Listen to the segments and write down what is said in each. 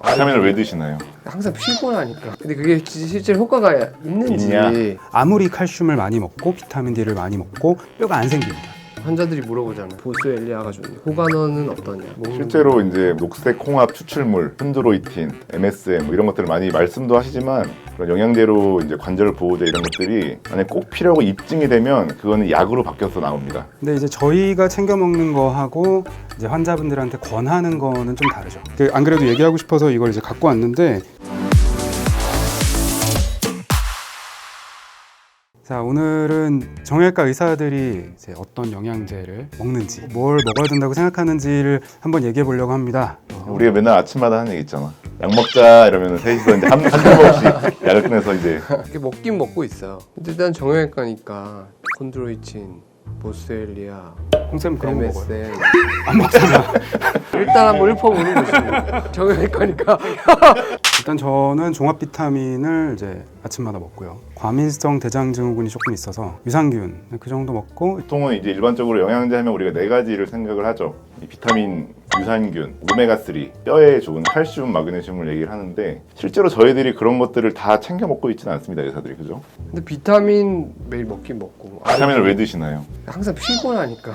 비타민을 왜 드시나요? 항상 피곤하니까. 근데 그게 실제로 효과가 있는지 있냐? 아무리 칼슘을 많이 먹고 비타민 D를 많이 먹고 뼈가 안 생깁니다. 환자들이 물어보잖아요. 보스엘리아가 좋냐, 호가너는 어떠냐. 실제로 이제 녹색 홍합 추출물, 콘드로이틴, MSM 뭐 이런 것들을 많이 말씀도 하시지만 그런 영양제로 이제 관절 보호제 이런 것들이 만약 꼭 필요하고 입증이 되면 그거는 약으로 바뀌어서 나옵니다. 근데 이제 저희가 챙겨 먹는 거하고 이제 환자분들한테 권하는 거는 좀 다르죠. 안 그래도 얘기하고 싶어서 이걸 이제 갖고 왔는데, 자, 오늘은 정형외과 의사들이 이제 어떤 영양제를 먹는지, 뭘 먹어야 된다고 생각하는지를 한번 얘기해 보려고 합니다. 우리가 맨날 아침마다 하는 얘기 있잖아. 약 먹자 이러면 셋이서 이제 한 조각씩 약을 꺼내서 이제 이렇게 먹긴 먹고 있어요. 근데 일단 정형외과니까 콘드로이친, 보스엘리아, 홍쌤 그런 거 먹어요? MSM 안 먹잖아. 일단 한번 읊어보는 거지. 정형외과니까. 일단 저는 종합 비타민을 이제 아침마다 먹고요. 과민성 대장증후군이 조금 있어서 유산균 그 정도 먹고, 보통은 이제 일반적으로 영양제 하면 우리가 네 가지를 생각을 하죠. 이 비타민, 유산균, 오메가3, 뼈에 좋은 칼슘, 마그네슘을 얘기를 하는데 실제로 저희들이 그런 것들을 다 챙겨 먹고 있지는 않습니다, 의사들이. 그죠? 근데 비타민 매일 먹긴 먹고. 비타민을 왜 드시나요? 항상 피곤하니까.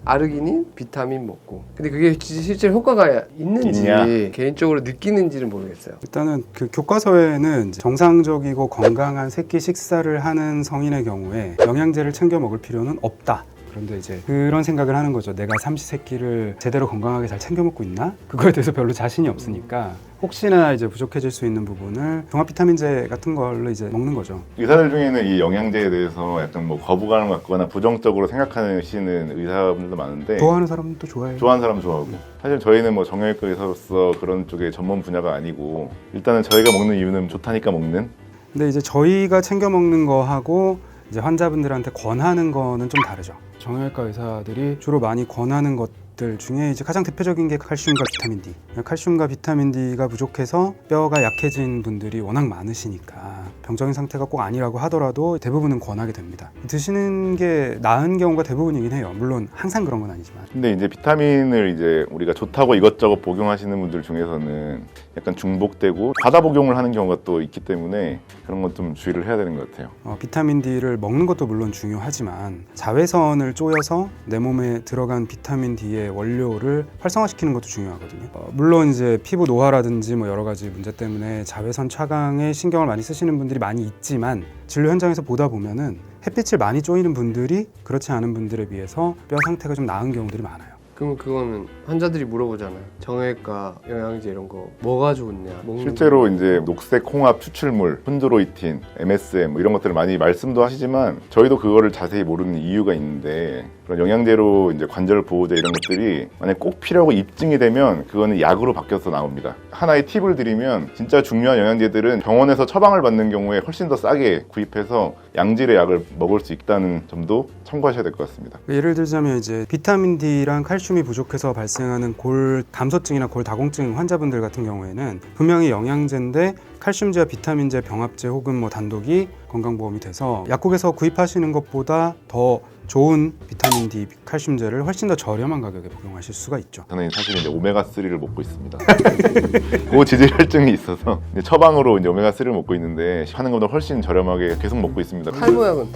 아르기닌, 비타민 먹고. 근데 그게 실제로 효과가 있는지 있냐? 개인적으로 느끼는지는 모르겠어요. 일단은 그 교과서에는 이제 정상적이고 건강한 새끼 식사를 하는 성인의 경우에 영양제를 챙겨 먹을 필요는 없다. 그런데 이제 그런 생각을 하는 거죠. 내가 삼시세끼를 제대로 건강하게 잘 챙겨 먹고 있나? 그거에 대해서 별로 자신이 없으니까 혹시나 이제 부족해질 수 있는 부분을 종합 비타민제 같은 걸로 이제 먹는 거죠. 의사들 중에는 이 영양제에 대해서 약간 뭐 거부감을 갖거나 부정적으로 생각하시는 의사분들도 많은데 좋아하는 사람도 좋아해요. 좋아하는 사람 좋아하고 사실 저희는 뭐 정형외과 의사로서 그런 쪽에 전문 분야가 아니고 일단은 저희가 먹는 이유는 좋다니까 먹는. 근데 이제 저희가 챙겨 먹는 거하고 이제 환자분들한테 권하는 거는 좀 다르죠. 정형외과 의사들이 주로 많이 권하는 것들 중에 이제 가장 대표적인 게 칼슘과 비타민 D. 칼슘과 비타민 D가 부족해서 뼈가 약해진 분들이 워낙 많으시니까 병적인 상태가 꼭 아니라고 하더라도 대부분은 권하게 됩니다. 드시는 게 나은 경우가 대부분이긴 해요. 물론 항상 그런 건 아니지만. 근데 이제 비타민을 이제 우리가 좋다고 이것저것 복용하시는 분들 중에서는 약간 중복되고 과다 복용을 하는 경우가 또 있기 때문에 그런 건 좀 주의를 해야 되는 것 같아요. 비타민 D를 먹는 것도 물론 중요하지만 자외선을 쪼여서 내 몸에 들어간 비타민 D의 원료를 활성화시키는 것도 중요하거든요. 물론 이제 피부 노화라든지 뭐 여러 가지 문제 때문에 자외선 차광에 신경을 많이 쓰시는 분들이 많이 있지만 진료 현장에서 보다 보면은 햇빛을 많이 쪼이는 분들이 그렇지 않은 분들에 비해서 뼈 상태가 좀 나은 경우들이 많아요. 그러면 그거는 환자들이 물어보잖아요. 정형외과 영양제 이런 거 뭐가 좋냐. 실제로 이제 녹색 홍합 추출물, 콘드로이틴, MSM 뭐 이런 것들을 많이 말씀도 하시지만 저희도 그거를 자세히 모르는 이유가 있는데 그런 영양제로 이제 관절 보호제 이런 것들이 만약 꼭 필요하고 입증이 되면 그거는 약으로 바뀌어서 나옵니다. 하나의 팁을 드리면 진짜 중요한 영양제들은 병원에서 처방을 받는 경우에 훨씬 더 싸게 구입해서 양질의 약을 먹을 수 있다는 점도 참고하셔야 될 것 같습니다. 예를 들자면 이제 비타민 D랑 칼슘이 부족해서 발생하는 골 감소증이나 골 다공증 환자분들 같은 경우에는 분명히 영양제인데 칼슘제와 비타민제 병합제 혹은 뭐 단독이 건강보험이 돼서 약국에서 구입하시는 것보다 더 좋은 비타민 D 칼슘제를 훨씬 더 저렴한 가격에 복용하실 수가 있죠. 저는 사실 이제 오메가3를 먹고 있습니다. 고지질혈증이 있어서 이제 처방으로 이제 오메가3를 먹고 있는데 하는 것보다 훨씬 저렴하게 계속 먹고 있습니다. 탈모약은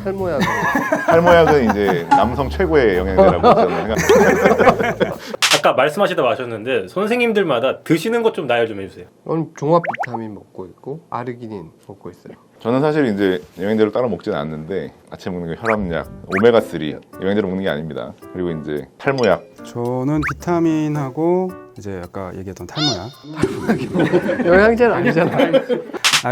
탈모약은 이제 남성 최고의 영양제라고 저는 생각합니다. 아까 말씀하시다 마셨는데 선생님들마다 드시는 것 좀 나열 좀 해주세요. 저는 종합 비타민 먹고 있고 아르기닌 먹고 있어요. 저는 사실 이제 영양제로 따로 먹지는 않는데 아침에 먹는 게 혈압약, 오메가3 영양제로 먹는 게 아닙니다. 그리고 이제 탈모약. 저는 비타민하고 이제 아까 얘기했던 탈모약. 영양제는 아니잖아요.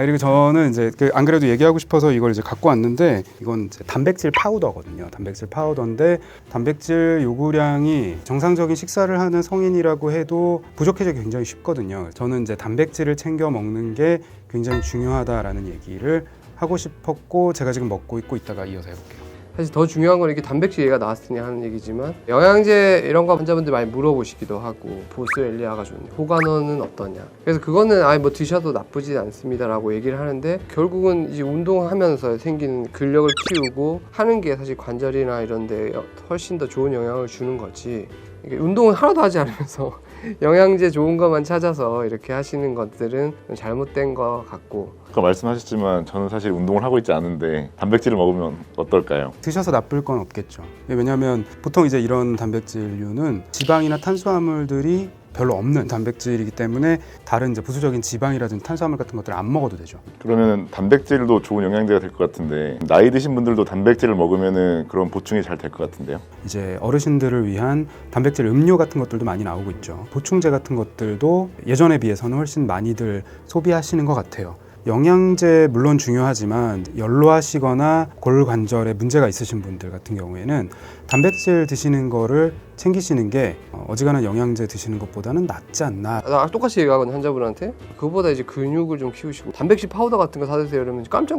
그리고 저는 이제 안 그래도 얘기하고 싶어서 이걸 이제 갖고 왔는데 이건 이제 단백질 파우더거든요. 단백질 파우더인데 단백질 요구량이 정상적인 식사를 하는 성인이라고 해도 부족해지기 굉장히 쉽거든요. 저는 이제 단백질을 챙겨 먹는 게 굉장히 중요하다라는 얘기를 하고 싶었고 제가 지금 먹고 있고 이따가 이어서 해볼게요. 사실 더 중요한 건 이렇게 단백질 얘기가 나왔으니 하는 얘기지만 영양제 이런 거 환자분들 많이 물어보시기도 하고 보스엘리아가 좋냐, 호가너는 어떠냐. 그래서 그거는 뭐 드셔도 나쁘지 않습니다라고 얘기를 하는데 결국은 이제 운동하면서 생기는 근력을 키우고 하는 게 사실 관절이나 이런 데 훨씬 더 좋은 영향을 주는 거지. 이게 운동은 하나도 하지 않으면서 영양제 좋은 것만 찾아서 이렇게 하시는 것들은 좀 잘못된 것 같고. 아까 말씀하셨지만 저는 사실 운동을 하고 있지 않은데 단백질을 먹으면 어떨까요? 드셔서 나쁠 건 없겠죠. 왜냐하면 보통 이제 이런 단백질류는 지방이나 탄수화물들이 별로 없는 단백질이기 때문에 다른 이제 부수적인 지방이라든지 탄수화물 같은 것들을 안 먹어도 되죠. 그러면 단백질도 좋은 영양제가 될 것 같은데 나이 드신 분들도 단백질을 먹으면 그런 보충이 잘 될 것 같은데요? 이제 어르신들을 위한 단백질 음료 같은 것들도 많이 나오고 있죠. 보충제 같은 것들도 예전에 비해서는 훨씬 많이들 소비하시는 것 같아요. 영양제 물론 중요하지만 연로하시거나 골관절에 문제가 있으신 분들 같은 경우에는 단백질 드시는 거를 챙기시는 게 어지간한 영양제 드시는 것보다는 낫지 않나. 나 똑같이 얘기하거든 환자분한테. 그거보다 이제 근육을 좀 키우시고 단백질 파우더 같은 거 사드세요 이러면 깜짝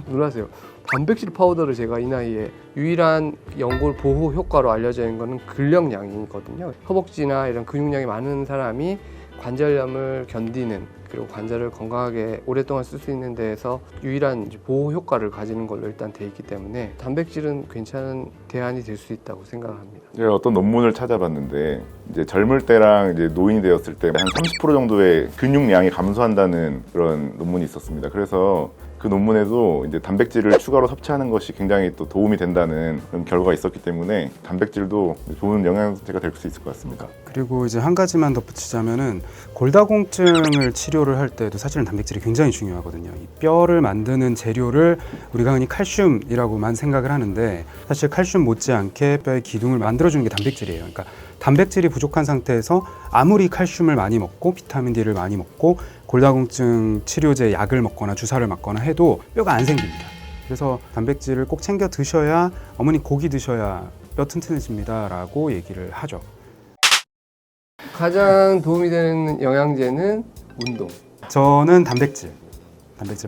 놀라세요. 단백질 파우더를 제가 이 나이에 유일한 연골 보호 효과로 알려져 있는 거는 근력량이거든요. 허벅지나 이런 근육량이 많은 사람이 관절염을 견디는, 그리고 관절을 건강하게 오랫동안 쓸 수 있는 데에서 유일한 이제 보호 효과를 가지는 걸로 일단 돼 있기 때문에 단백질은 괜찮은 대안이 될 수 있다고 생각합니다. 제가 어떤 논문을 찾아봤는데 이제 젊을 때랑 이제 노인이 되었을 때 한 30% 정도의 근육량이 감소한다는 그런 논문이 있었습니다. 그래서 그 논문에도 이제 단백질을 추가로 섭취하는 것이 굉장히 또 도움이 된다는 그런 결과가 있었기 때문에 단백질도 좋은 영양제가 될 수 있을 것 같습니다. 그리고 이제 한 가지만 덧붙이자면은 골다공증을 치료를 할 때도 사실은 단백질이 굉장히 중요하거든요. 이 뼈를 만드는 재료를 우리가 흔히 칼슘이라고만 생각을 하는데 사실 칼슘 못지않게 뼈의 기둥을 만들어주는 게 단백질이에요. 그러니까 단백질이 부족한 상태에서 아무리 칼슘을 많이 먹고 비타민 D를 많이 먹고 골다공증 치료제 약을 먹거나 주사를 맞거나 해도 뼈가 안 생깁니다. 그래서 단백질을 꼭 챙겨 드셔야, 어머니 고기 드셔야 뼈 튼튼해집니다 라고 얘기를 하죠. 가장 도움이 되는 영양제는 운동. 저는 단백질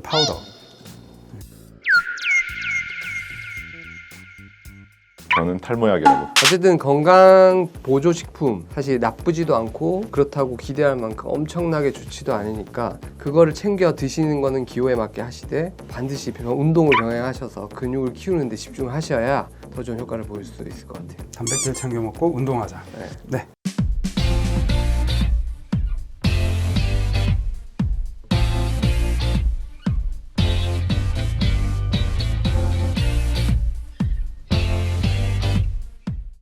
파우더. 저는 탈모약이라고. 어쨌든 건강 보조식품 사실 나쁘지도 않고 그렇다고 기대할 만큼 엄청나게 좋지도 않으니까 그거를 챙겨 드시는 거는 기호에 맞게 하시되 반드시 운동을 병행하셔서 근육을 키우는 데 집중하셔야 더 좋은 효과를 보일 수 있을 것 같아요. 단백질 챙겨 먹고 운동하자. 네. 네.